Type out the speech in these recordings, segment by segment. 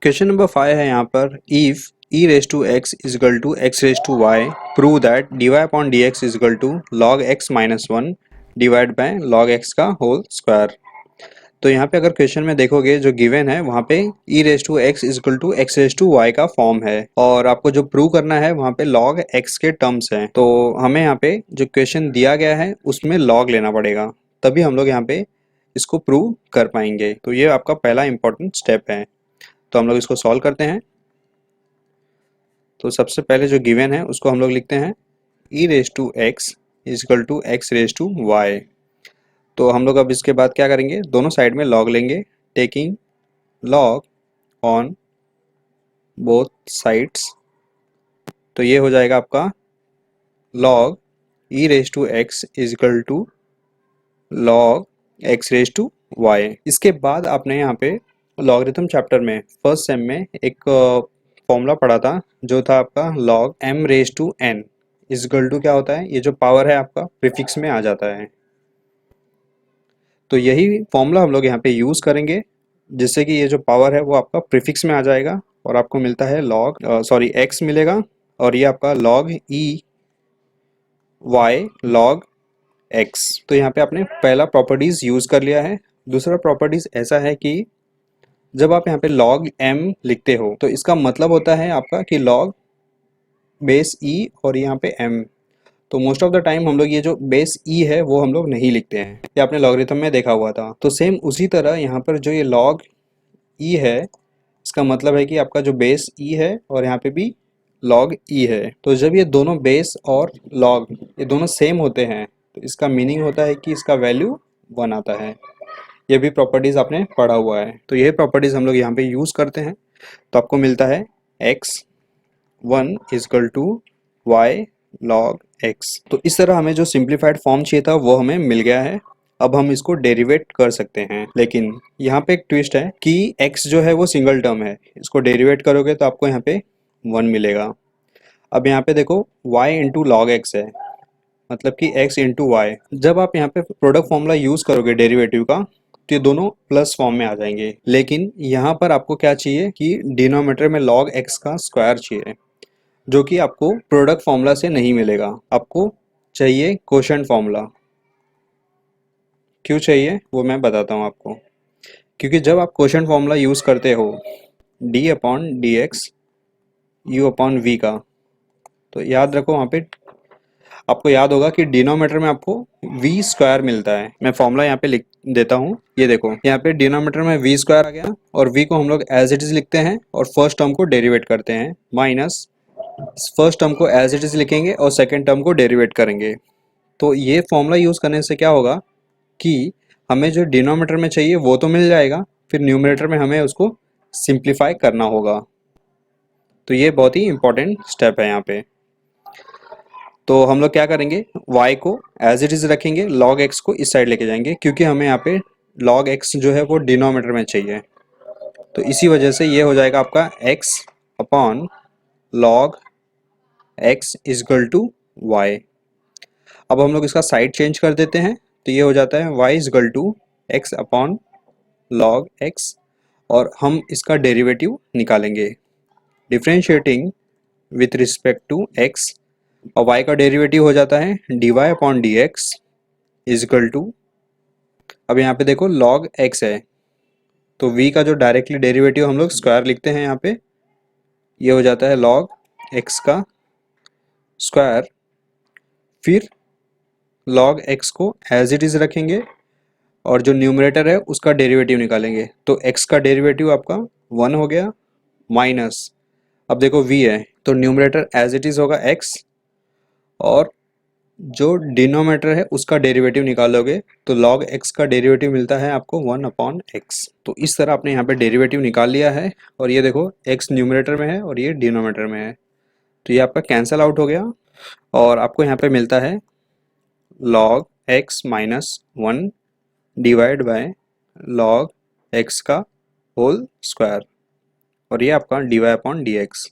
Question number 5 है यहाँ पर if e raise to x equal to x raise to y prove that d y upon d x equal to log x minus one divide by log x का whole square. तो यहाँ पे अगर question में देखोगे जो given है वहाँ पे e raise to x equal to x raise to y का फॉर्म है और आपको जो प्रूव करना है वहाँ पे लॉग एक्स के टर्म्स हैं। तो हमें यहाँ पे जो क्वेश्चन दिया गया है उसमें लॉग लेना पड़ेगा, तभी हम लोग यहाँ पे इसको प्रूव कर पाएंगे। तो ये आपका पहला इंपॉर्टेंट स्टेप है। तो हम लोग इसको सॉल्व करते हैं। तो सबसे पहले जो गिवन है उसको हम लोग लिखते हैं e raise to x equal to x raise to y. तो हम लोग अब इसके बाद क्या करेंगे, दोनों साइड में लॉग लेंगे, taking log on both sides. तो ये हो जाएगा आपका log e raise to x equal to log x raise to y. इसके बाद आपने यहाँ पे लॉगरिथम चैप्टर में फर्स्ट सेम में एक फॉर्मूला पढ़ा था जो था आपका log m raise to n equal to क्या होता है, ये जो पावर है आपका प्रीफिक्स में आ जाता है। तो यही फॉर्मूला हम लोग यहाँ पे यूज़ करेंगे जिससे कि ये जो पावर है वो आपका प्रीफिक्स में आ जाएगा और आपको मिलता है लॉग x मिलेगा और ये आपका log e y log x। तो यहाँ पे आपने पहला प्रॉपर्टीज़ यूज़ कर लिया है। दूसरा प्रॉपर्टीज़ ऐसा है कि जब आप यहाँ पे log m लिखते हो तो इसका मतलब होता है आपका कि log बेस e और यहाँ पे m। तो मोस्ट ऑफ द टाइम हम लोग ये जो बेस e है वो हम लोग नहीं लिखते हैं, ये आपने लॉगरिथम में देखा हुआ था। तो सेम उसी तरह यहाँ पर जो ये log e है इसका मतलब है कि आपका जो बेस e है और यहाँ पे भी log e है। तो जब ये दोनों बेस और log ये दोनों सेम होते हैं तो इसका मीनिंग होता है कि इसका वैल्यू 1 आता है। ये भी प्रॉपर्टीज़ आपने पढ़ा हुआ है। तो ये प्रॉपर्टीज़ हम लोग यहाँ पे यूज़ करते हैं। तो आपको मिलता है x1 equal to y log x। तो इस तरह हमें जो सिंप्लीफाइड फॉर्म चाहिए था वो हमें मिल गया है। अब हम इसको डेरिवेट कर सकते हैं, लेकिन यहाँ पे एक ट्विस्ट है कि x जो है वो सिंगल टर्म है, इसको डेरिवेट करोगे तो आपको यहाँ पे 1 मिलेगा। अब यहाँ पे देखो y इंटू लॉग एक्स है, मतलब कि x इंटू वाई। जब आप यहाँ पे प्रोडक्ट फॉर्मूला यूज़ करोगे डेरिवेटिव का तो ये दोनों प्लस फॉर्म में आ जाएंगे। लेकिन यहाँ पर आपको क्या चाहिए कि डिनोमिनेटर में log x का स्क्वायर चाहिए, जो कि आपको प्रोडक्ट फॉर्मूला से नहीं मिलेगा। आपको चाहिए कोशेंट फॉर्मूला। क्यों चाहिए वो मैं बताता हूँ आपको। क्योंकि जब आप कोशेंट फॉर्मूला यूज़ करते हो d upon d x u upon v का, तो याद रखो वहाँ पे आपको याद होगा कि डिनोमिनेटर में आपको v स्क्वायर मिलता है। मैं फॉर्मूला यहाँ पे लिख देता हूँ, ये देखो यहाँ पे डिनोमिनेटर में v स्क्वायर आ गया और v को हम लोग एज इट इज लिखते हैं और फर्स्ट टर्म को डेरिवेट करते हैं, माइनस फर्स्ट टर्म को एज इट इज लिखेंगे और सेकेंड टर्म को डेरिवेट करेंगे। तो ये फॉर्मूला यूज़ करने से क्या होगा कि हमें जो डिनोमिनेटर में चाहिए वो तो मिल जाएगा, फिर न्यूमरेटर में हमें उसको सिंप्लीफाई करना होगा। तो ये बहुत ही इंपॉर्टेंट स्टेप है यहाँ पे। तो हम लोग क्या करेंगे, y को एज इट इज़ रखेंगे, log x को इस साइड लेके जाएंगे क्योंकि हमें यहाँ पे log x जो है वो डिनोमिनेटर में चाहिए। तो इसी वजह से ये हो जाएगा आपका x upon log x equal to y. अब हम लोग इसका साइड चेंज कर देते हैं तो ये हो जाता है y equal to x upon log x और हम इसका डेरिवेटिव निकालेंगे differentiating with respect to x। और y का डेरिवेटिव हो जाता है dy upon d x equal to, अब यहाँ पे देखो log x है तो v का जो डायरेक्टली डेरिवेटिव हम लोग स्क्वायर लिखते हैं यहाँ पे, ये हो जाता है log x का स्क्वायर। फिर log x को एज इट इज़ रखेंगे और जो न्यूमरेटर है उसका डेरिवेटिव निकालेंगे। तो x का डेरिवेटिव आपका 1 हो गया, माइनस अब देखो v है तो न्यूमरेटर एज इट इज़ होगा x और जो डिनोमिनेटर है उसका डेरिवेटिव निकालोगे तो log x का डेरिवेटिव मिलता है आपको 1 अपॉन x। तो इस तरह आपने यहाँ पे डेरिवेटिव निकाल लिया है और ये देखो x न्यूमरेटर में है और ये डिनोमिनेटर में है, तो ये आपका कैंसल आउट हो गया और आपको यहाँ पे मिलता है log x minus 1 divide by log x का होल स्क्वायर और ये आपका dy अपॉन डी एक्स।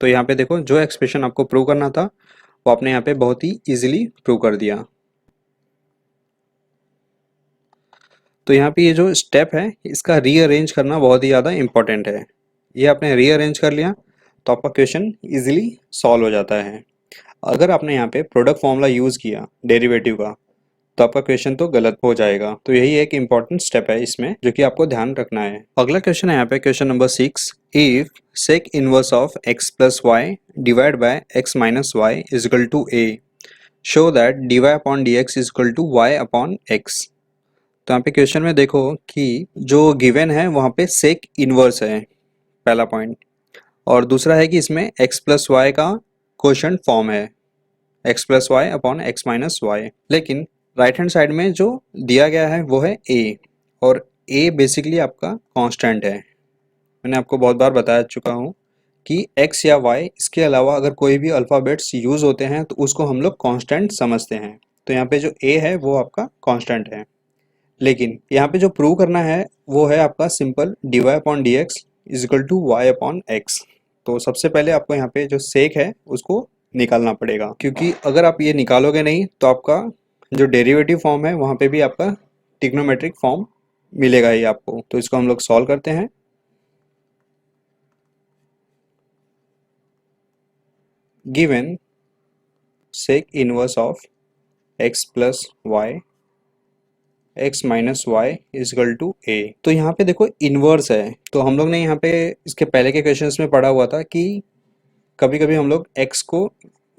तो यहाँ पे देखो जो एक्सप्रेशन आपको प्रूव करना था वो आपने यहाँ पे बहुत ही इजीली प्रूव कर दिया। तो यहाँ पे ये जो स्टेप है इसका रीअरेंज करना बहुत ही ज़्यादा इंपॉर्टेंट है। ये आपने रीअरेंज कर लिया तो आपका क्वेश्चन इजीली सॉल्व हो जाता है। अगर आपने यहाँ पे प्रोडक्ट फॉर्मूला यूज़ किया डेरिवेटिव का तो आपका क्वेश्चन तो गलत हो जाएगा। तो यही एक इंपॉर्टेंट स्टेप है इसमें जो कि आपको ध्यान रखना है। अगला क्वेश्चन है यहाँ पे question number 6। If sec inverse of x plus y divide by x minus y is equal to a, show that dy upon dx is equal to y upon x। तो यहाँ पे क्वेश्चन में देखो कि जो गिवन है वहाँ पे सेक इनवर्स है पहला पॉइंट, और दूसरा है कि इसमें x प्लस वाई का क्वोशंट फॉर्म है x plus y upon x minus y. लेकिन राइट हैंड साइड में जो दिया गया है वो है a, और a बेसिकली आपका कांस्टेंट है। मैंने आपको बहुत बार बता चुका हूँ कि x या y इसके अलावा अगर कोई भी अल्फ़ाबेट्स यूज़ होते हैं तो उसको हम लोग कांस्टेंट समझते हैं। तो यहाँ पे जो a है वो आपका कांस्टेंट है। लेकिन यहाँ पे जो प्रूव करना है वो है आपका simple dy upon d x is equal to y upon x. तो सबसे पहले आपको यहाँ पे जो सेक है उसको निकालना पड़ेगा, क्योंकि अगर आप ये निकालोगे नहीं तो आपका जो डेरिवेटिव फॉर्म है वहाँ पे भी आपका ट्रिग्नोमेट्रिक फॉर्म मिलेगा ही आपको। तो इसको हम लोग सॉल्व करते हैं। Given sec inverse of x plus y x minus y is equal to a। तो यहाँ पे देखो इनवर्स है, तो हम लोग ने यहाँ पे इसके पहले के क्वेश्चंस में पढ़ा हुआ था कि कभी कभी हम लोग x को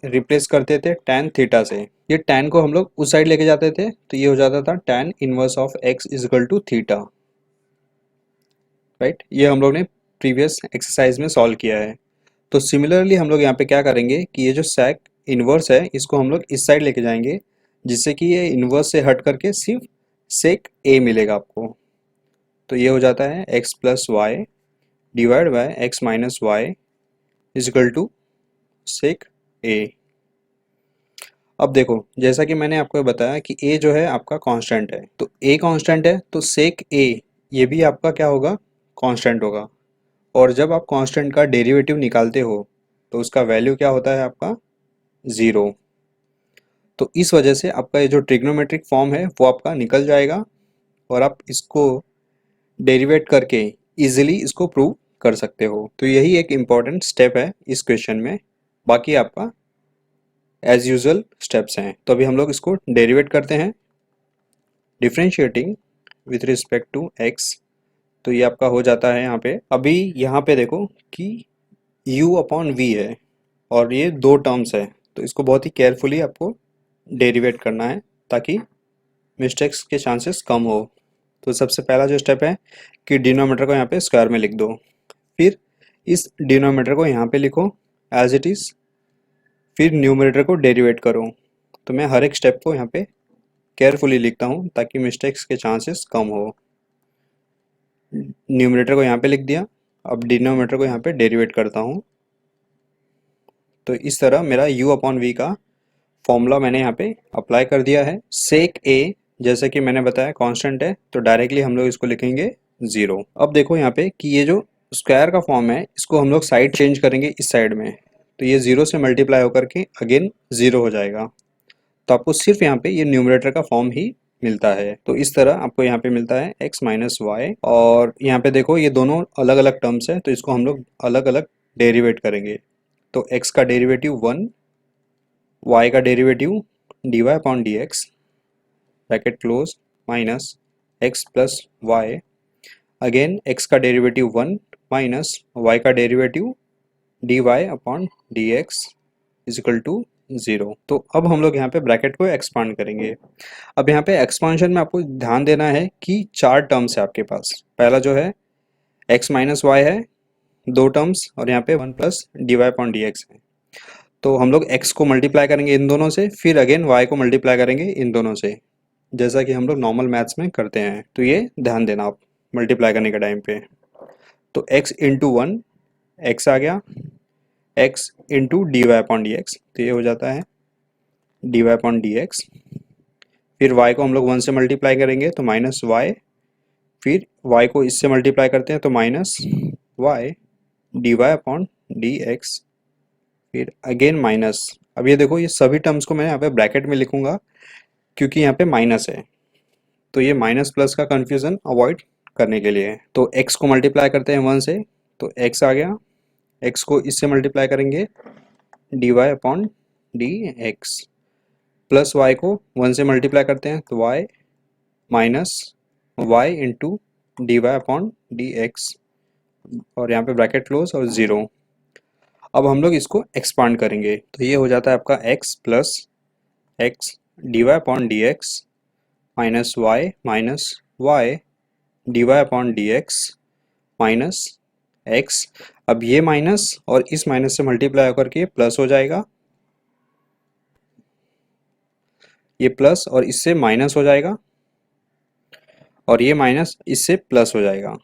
रिप्लेस करते थे tan थीटा से। ये tan को हम लोग उस साइड लेके जाते थे तो ये हो जाता था tan inverse of x equal to theta, right. ये हम लोग ने प्रीवियस एक्सरसाइज में सॉल्व किया है। तो सिमिलरली हम लोग यहाँ पे क्या करेंगे कि ये जो सेक इनवर्स है इसको हम लोग इस साइड लेके जाएंगे, जिससे कि ये इनवर्स से हट करके सिर्फ सेक ए मिलेगा आपको। तो ये हो जाता है x plus y divide by x minus y is equal to sec A. अब देखो जैसा कि मैंने आपको बताया कि a जो है आपका कांस्टेंट है, तो a कांस्टेंट है तो सेक a ये भी आपका क्या होगा, कांस्टेंट होगा। और जब आप कांस्टेंट का डेरिवेटिव निकालते हो तो उसका वैल्यू क्या होता है आपका 0। तो इस वजह से आपका ये जो ट्रिग्नोमेट्रिक फॉर्म है वो आपका निकल जाएगा और आप इसको डेरिवेट करके इजीली इसको प्रूव कर सकते हो। तो यही एक इम्पॉर्टेंट स्टेप है इस क्वेश्चन में। बाकी आपका एज यूजुअल स्टेप्स हैं। तो अभी हम लोग इसको डेरिवेट करते हैं differentiating with respect to x। तो ये आपका हो जाता है यहाँ पे। अभी यहाँ पे देखो कि u अपॉन v है और ये दो टर्म्स है, तो इसको बहुत ही केयरफुली आपको डेरिवेट करना है ताकि मिस्टेक्स के चांसेस कम हो। तो सबसे पहला जो स्टेप है कि डिनोमिनेटर को यहाँ पे स्क्वायर में लिख दो, फिर इस डिनोमिनेटर को यहाँ पे लिखो एज इट इज़, फिर न्यूमरेटर को डेरिवेट करो। तो मैं हर एक स्टेप को यहाँ पे केयरफुली लिखता हूँ ताकि मिस्टेक्स के चांसेस कम हो। न्यूमरेटर को यहाँ पे लिख दिया, अब डिनोमिनेटर को यहाँ पे डेरिवेट करता हूँ। तो इस तरह मेरा u अपॉन वी का फॉर्मूला मैंने यहाँ पे अप्लाई कर दिया है। सेक a जैसे कि मैंने बताया कांस्टेंट है तो डायरेक्टली हम लोग इसको लिखेंगे 0। अब देखो यहाँ पे कि ये जो स्क्वायर का फॉर्म है इसको हम लोग साइड चेंज करेंगे इस साइड में, तो ये 0 से मल्टीप्लाई होकर के अगेन 0 हो जाएगा। तो आपको सिर्फ यहाँ पे ये न्यूमरेटर का फॉर्म ही मिलता है। तो इस तरह आपको यहाँ पे मिलता है x माइनस वाई, और यहाँ पे देखो ये दोनों अलग अलग टर्म्स है तो इसको हम लोग अलग अलग डेरिवेट करेंगे। तो x का डेरिवेटिव 1, y का derivative dy upon d x bracket close minus x plus y, again x का डेरिवेटिव 1 माइनस y का derivative dy upon d x equal to 0। तो अब हम लोग यहाँ पे ब्रैकेट को एक्सपांड करेंगे। अब यहाँ पे एक्सपांशन में आपको ध्यान देना है कि चार टर्म्स है आपके पास। पहला जो है x माइनस वाई है, दो टर्म्स, और यहाँ पे 1 plus d y upon d x है। तो हम लोग x को मल्टीप्लाई करेंगे इन दोनों से, फिर अगेन y को मल्टीप्लाई करेंगे इन दोनों से, जैसा कि हम लोग नॉर्मल मैथ्स में करते हैं। तो ये ध्यान देना आप मल्टीप्लाई करने के टाइम पे। तो x इंटू 1 x आ गया, x into d y upon d x, तो ये हो जाता है d y upon d x. फिर y को हम लोग 1 से मल्टीप्लाई करेंगे तो माइनस वाई, फिर y को इससे मल्टीप्लाई करते हैं तो minus y d y upon d x, फिर अगेन माइनस। अब ये देखो ये सभी टर्म्स को मैं यहाँ पे ब्रैकेट में लिखूंगा क्योंकि यहाँ पे माइनस है। तो ये माइनस प्लस का कन्फ्यूज़न अवॉइड करने के लिए है। तो x को मल्टीप्लाई करते हैं 1 से, तो x आ गया। x को इससे मल्टीप्लाई करेंगे dy upon d x, plus y को 1 से मल्टीप्लाई करते हैं तो y, minus y into d y upon d x, और यहाँ पे ब्रैकेट क्लोज और 0। अब हम लोग इसको एक्सपांड करेंगे तो ये हो जाता है आपका x plus x d y upon d x minus y d y upon d x minus x. अब ये माइनस और इस माइनस से मल्टीप्लाई होकर के प्लस हो जाएगा, ये प्लस और इससे माइनस हो जाएगा, और ये माइनस इससे प्लस हो जाएगा।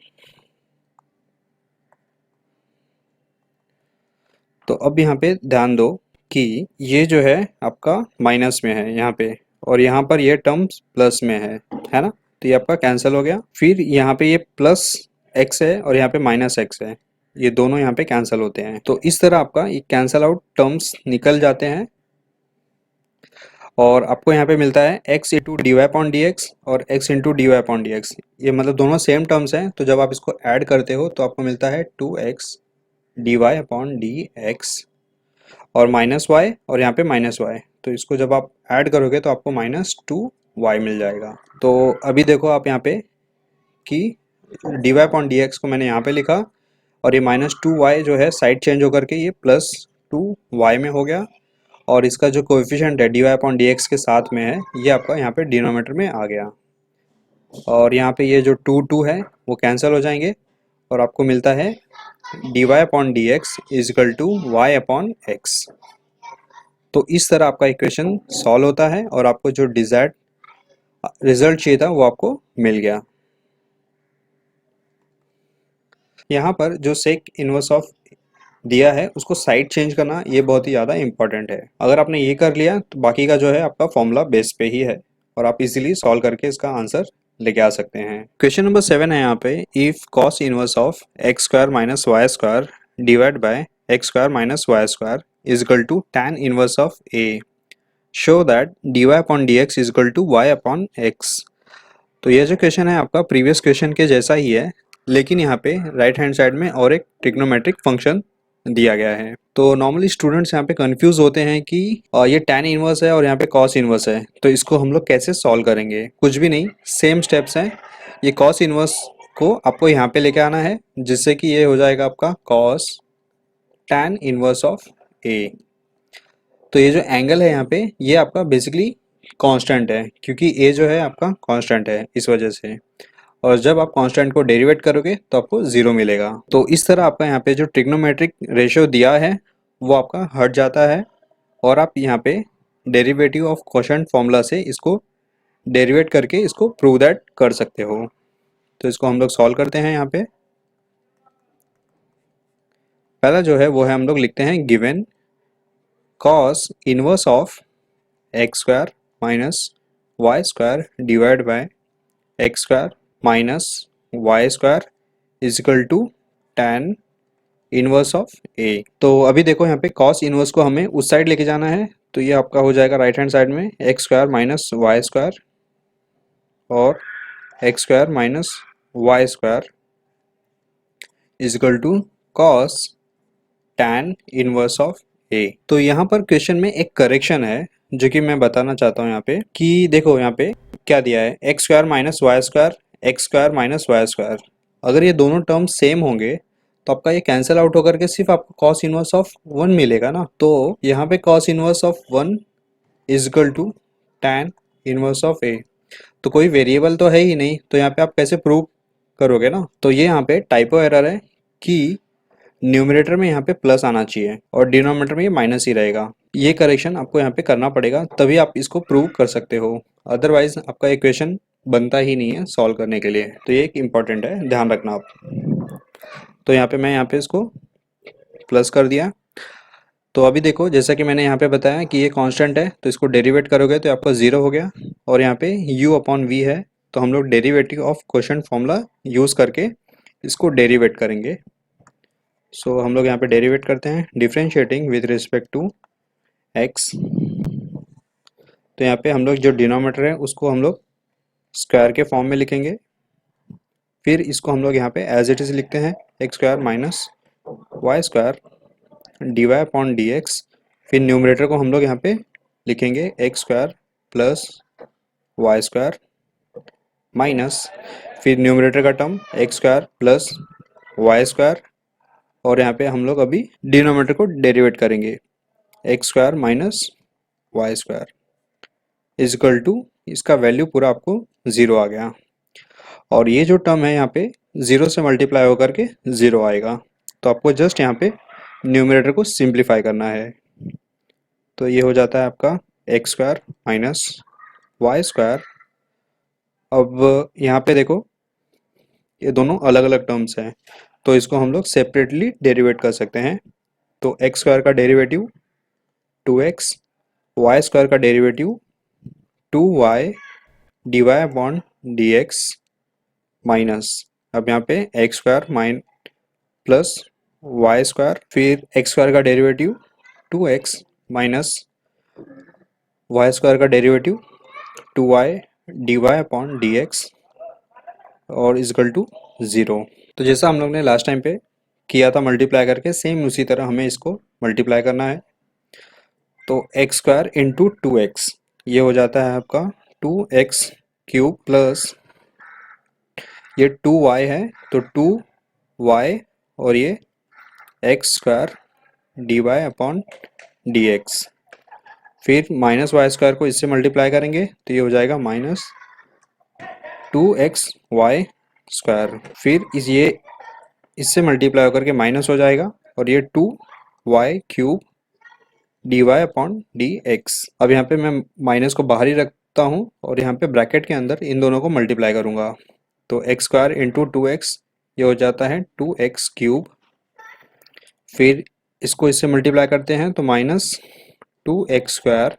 तो अब यहाँ पे ध्यान दो कि ये जो है आपका माइनस में है यहाँ पे, और यहाँ पर ये टर्म्स प्लस में है ना, तो ये आपका कैंसिल हो गया। फिर यहाँ पे ये प्लस एक्स है और यहाँ पे माइनस एक्स है, ये दोनों यहाँ पे कैंसिल होते हैं। तो इस तरह आपका ये कैंसिल आउट टर्म्स निकल जाते हैं, और आपको यहाँ पे मिलता है x into d y upon d x और x into d y upon d x. ये मतलब दोनों सेम टर्म्स हैं, तो जब आप इसको ऐड करते हो तो आपको मिलता है 2x d y upon d x और माइनस वाई और यहाँ पे माइनस वाई। तो इसको जब आप ऐड करोगे तो आपको -2y मिल जाएगा। तो अभी देखो आप यहाँ पे कि d y upon d x को मैंने यहाँ पे लिखा, और ये -2y जो है साइड चेंज होकर के ये +2y में हो गया, और इसका जो कोएफिशिएंट है d y upon d x के साथ में है, ये आपका यहाँ पे डिनोमिनेटर में आ गया, और यहाँ पे ये जो 2 है वो कैंसिल हो जाएंगे, और आपको मिलता है d y upon d x is equal to y upon x. तो इस तरह आपका इक्वेशन सॉल्व होता है, और आपको जो डिजायर्ड रिजल्ट चाहिए था वो आपको मिल गया। यहाँ पर जो सेक इनवर्स ऑफ दिया है उसको साइड चेंज करना ये बहुत ही ज़्यादा इंपॉर्टेंट है। अगर आपने ये कर लिया तो बाकी का जो है आपका फॉर्मूला बेस पे ही है, और आप इजीली सॉल्व करके इसका आंसर लेके आ सकते हैं। क्वेश्चन नंबर 7 है यहाँ पे, if cos inverse of x square minus y square divide by x square minus y square is equal to tan inverse of A, show that d y upon d x is equal to y upon x. तो ये जो question है आपका previous question के जैसा ही है, लेकिन यहाँ पे राइट हैंड साइड में और एक ट्रिग्नोमेट्रिक फंक्शन दिया गया है। तो नॉर्मली स्टूडेंट्स यहाँ पे कंफ्यूज होते हैं कि ये tan इनवर्स है और यहाँ पे cos इनवर्स है, तो इसको हम लोग कैसे सॉल्व करेंगे। कुछ भी नहीं, सेम स्टेप्स हैं। ये cos इनवर्स को आपको यहाँ पे लेके आना है, जिससे कि ये हो जाएगा आपका cos tan inverse of a। तो ये जो एंगल है यहाँ पे ये आपका बेसिकली कांस्टेंट है, क्योंकि a जो है आपका कांस्टेंट है इस वजह से, और जब आप कांस्टेंट को डेरिवेट करोगे तो आपको 0 मिलेगा। तो इस तरह आपका यहाँ पे जो ट्रिग्नोमेट्रिक रेशियो दिया है वो आपका हट जाता है, और आप यहाँ पे डेरिवेटिव ऑफ क्वोशंट फॉर्मूला से इसको डेरिवेट करके इसको प्रूव दैट कर सकते हो। तो इसको हम लोग सॉल्व करते हैं। यहाँ पे पहला जो है वो है, हम लोग लिखते हैं given cos inverse of x square minus y square divide by x square minus y square is equal to tan inverse of A. तो अभी देखो यहाँ पे cos इनवर्स को हमें उस साइड लेके जाना है, तो ये आपका हो जाएगा राइट हैंड साइड में x square minus y square और x square minus y square is equal to cos tan inverse of A. तो यहाँ पर क्वेश्चन में एक करेक्शन है जो कि मैं बताना चाहता हूँ यहाँ पे, कि देखो यहाँ पे क्या दिया है, x square minus y square x square minus y square. अगर ये दोनों टर्म सेम होंगे तो आपका ये कैंसिल आउट होकर के सिर्फ आपको cos इनवर्स ऑफ 1 मिलेगा ना। तो यहाँ पे cos inverse of 1 is equal to tan inverse of a। तो कोई वेरिएबल तो है ही नहीं, तो यहाँ पे आप कैसे प्रूव करोगे ना। तो ये यहाँ पे टाइपो एरर है कि न्यूमरेटर में यहाँ पे प्लस आना चाहिए और डिनोमिनेटर में ये माइनस ही रहेगा। ये करेक्शन आपको यहाँ पे करना पड़ेगा, तभी आप इसको प्रूव कर सकते हो, अदरवाइज आपका इक्वेशन बनता ही नहीं है सॉल्व करने के लिए। तो ये एक इम्पॉर्टेंट है, ध्यान रखना आप। तो यहाँ पे मैं यहाँ पे इसको प्लस कर दिया। तो अभी देखो जैसा कि मैंने यहाँ पे बताया कि ये कांस्टेंट है, तो इसको डेरिवेट करोगे तो आपका 0 हो गया, और यहाँ पे u अपॉन वी है, तो हम लोग derivative of quotient formula use करके इसको डेरिवेट करेंगे। सो हम लोग यहाँ पे डेरिवेट करते हैं differentiating with respect to x। तो यहाँ पे हम लोग जो डिनोमिनेटर है उसको हम लोग स्क्वायर के फॉर्म में लिखेंगे। फिर इसको हम लोग यहाँ पे एज इट इज लिखते हैं, x square minus y square d y upon d x. फिर न्यूमरेटर को हम लोग यहाँ पे लिखेंगे x square plus y square minus, फिर न्यूमरेटर का term x square plus y square, और यहाँ पे हम लोग अभी डिनोमिनेटर को डेरिवेट करेंगे, x square minus y square is equal to, इसका वैल्यू पूरा आपको ज़ीरो आ गया। और ये जो टर्म है यहाँ पे ज़ीरो से मल्टीप्लाई होकर के ज़ीरो आएगा, तो आपको जस्ट यहाँ पे न्यूमरेटर को सिंप्लीफाई करना है। तो ये हो जाता है आपका x square minus y square. अब यहाँ पे देखो ये दोनों अलग अलग टर्म्स हैं, तो इसको हम लोग सेपरेटली डेरिवेट कर सकते हैं। तो एक्स स्क्वायर का डेरिवेटिव 2x, वाई स्क्वायर का derivative 2y d y upon d x minus, अब यहाँ पे x square mine plus y square, फिर एक्स स्क्वायर का derivative 2x minus y square का derivative 2y d y upon d x और is equal to zero. तो जैसा हम लोग ने लास्ट टाइम पे किया था मल्टीप्लाई करके, सेम उसी तरह हमें इसको मल्टीप्लाई करना है। तो एक्स स्क्वायर इंटू 2x, ये हो जाता है आपका 2x क्यूब प्लस ये 2y है तो 2y और ये x square d y upon d x, फिर माइनस वाई स्क्वायर को इससे मल्टीप्लाई करेंगे तो ये हो जाएगा माइनस 2x वाई स्क्वायर, फिर ये इससे मल्टीप्लाई होकर के माइनस हो जाएगा और ये 2y cube d y upon d x. अब यहाँ पे मैं माइनस को बाहर ही रखता हूँ और यहाँ पे ब्रैकेट के अंदर इन दोनों को मल्टीप्लाई करूँगा। तो एक्स स्क्वायर इंटू 2x, ये हो जाता है 2x क्यूब, फिर इसको इससे मल्टीप्लाई करते हैं तो minus 2x square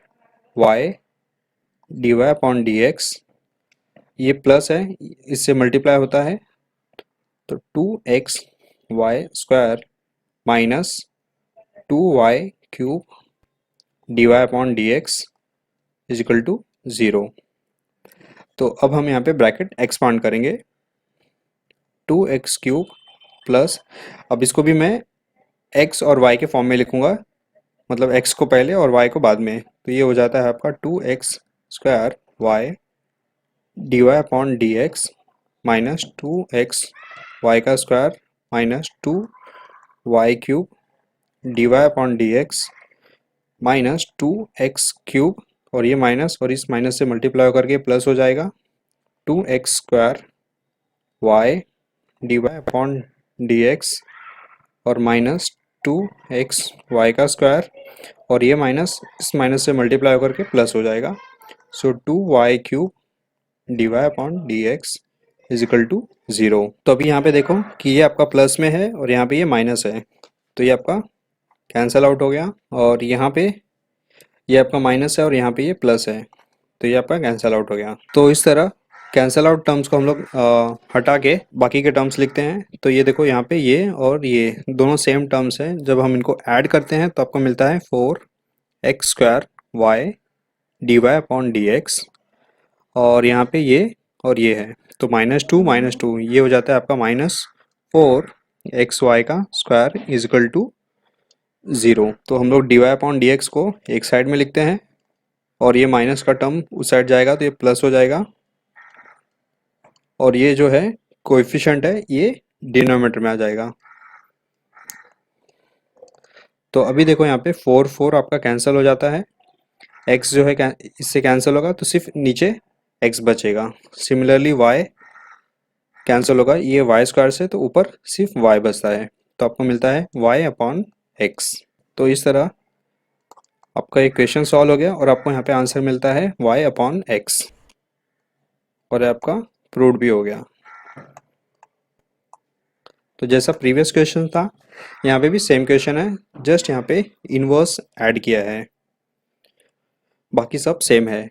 y d y upon d x, ये प्लस है इससे मल्टीप्लाई होता है तो 2x y square minus 2y cube d y upon d x is equal to zero. तो अब हम यहाँ पे ब्रैकेट एक्सपांड करेंगे, 2x क्यूब प्लस, अब इसको भी मैं x और y के फॉर्म में लिखूँगा, मतलब x को पहले और y को बाद में। तो ये हो जाता है आपका 2x square y d y upon d x minus 2x y का square minus 2y cube d y upon d x minus 2x cube, और ये माइनस और इस माइनस से मल्टीप्लाई होकर के प्लस हो जाएगा 2x square y d y upon d x और माइनस 2x y का स्क्वायर, और ये माइनस इस माइनस से मल्टीप्लाई होकर के प्लस हो जाएगा। So 2y cube d y upon d x is equal to zero. तो अभी यहाँ पे देखो कि ये आपका प्लस में है और यहाँ पे ये माइनस है, तो ये आपका कैंसल आउट हो गया, और यहाँ पे ये आपका माइनस है और यहाँ पे ये प्लस है, तो ये आपका कैंसल आउट हो गया। तो इस तरह कैंसल आउट टर्म्स को हम लोग हटा के बाकी के टर्म्स लिखते हैं। तो ये देखो यहाँ पे ये और ये दोनों सेम टर्म्स हैं, जब हम इनको ऐड करते हैं तो आपको मिलता है 4x square y d y upon d x, और यहाँ पे ये और ये है तो -2 ये हो जाता है आपका -4xy का square is equal to zero. तो हम लोग d y upon d x को एक साइड में लिखते हैं और ये माइनस का टर्म उस साइड जाएगा तो ये प्लस हो जाएगा, और ये जो है कोएफिशिएंट है ये डिनोमिनेटर में आ जाएगा। तो अभी देखो यहाँ पे 4 आपका कैंसिल हो जाता है, x जो है इससे कैंसिल होगा तो सिर्फ नीचे x बचेगा। सिमिलरली y कैंसिल होगा ये y स्क्वायर से, तो ऊपर सिर्फ y बचता है, तो आपको मिलता है y अपॉन x। तो इस तरह आपका इक्वेशन सॉल्व हो गया और आपको यहाँ पे आंसर मिलता है y अपॉन x, और आपका प्रूव्ड भी हो गया। तो जैसा प्रीवियस क्वेश्चन था यहाँ पे भी सेम क्वेश्चन है, जस्ट यहाँ पे इनवर्स ऐड किया है, बाकी सब सेम है।